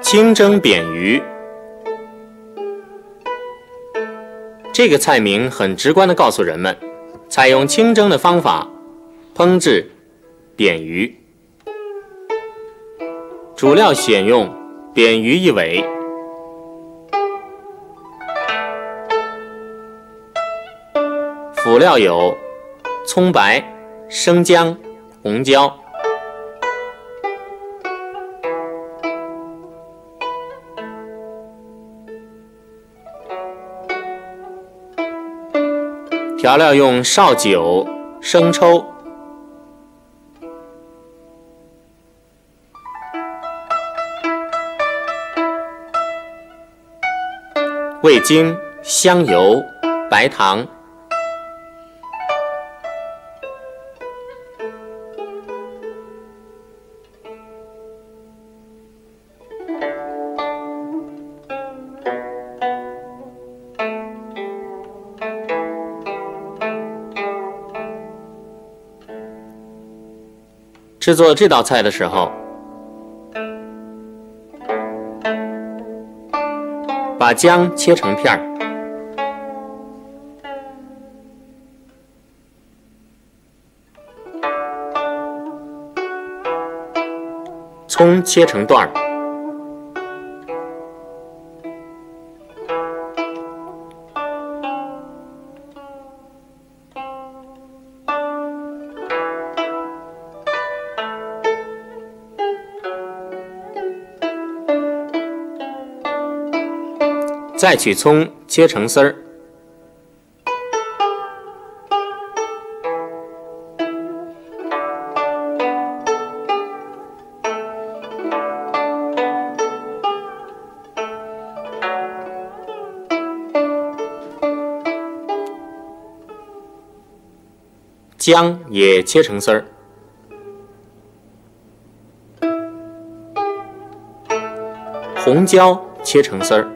清蒸鳊鱼。这个菜名很直观地告诉人们，采用清蒸的方法烹制鳊鱼，主料选用鳊鱼一尾，辅料有葱白、生姜、红椒。调料用绍酒、生抽、味精、香油、白糖。制作这道菜的时候，把姜切成片儿，葱切成段儿，再取葱切成丝儿，姜也切成丝儿，红椒切成丝儿。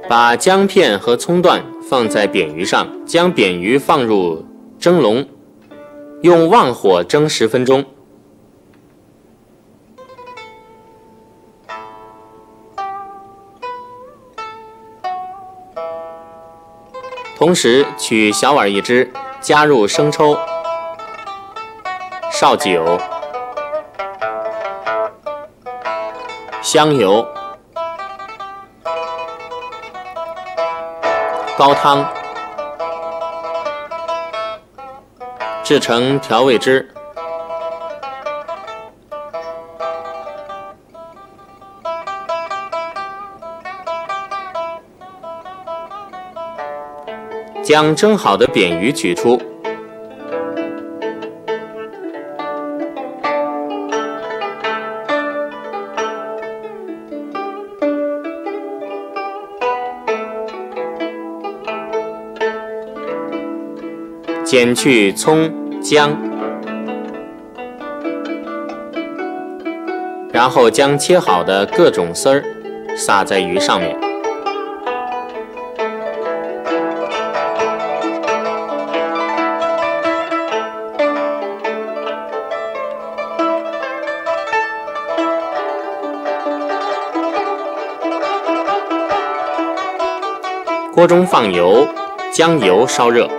把姜片和葱段放在鳊鱼上，将鳊鱼放入蒸笼，用旺火蒸10分钟。同时取小碗1只，加入生抽、绍酒、香油、高汤，制成调味汁。将蒸好的鳊鱼取出，剪去葱、姜，然后将切好的各种丝儿撒在鱼上面。锅中放油，将油烧热。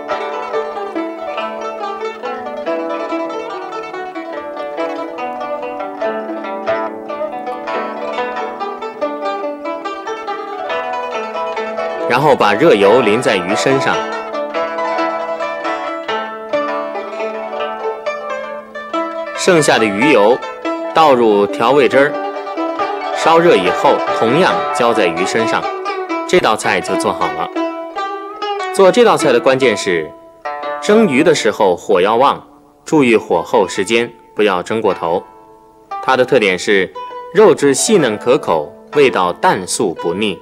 然后把热油淋在鱼身上，剩下的鱼油倒入调味汁儿，烧热以后同样浇在鱼身上，这道菜就做好了。做这道菜的关键是蒸鱼的时候火要旺，注意火候时间，不要蒸过头。它的特点是肉质细嫩可口，味道淡素不腻。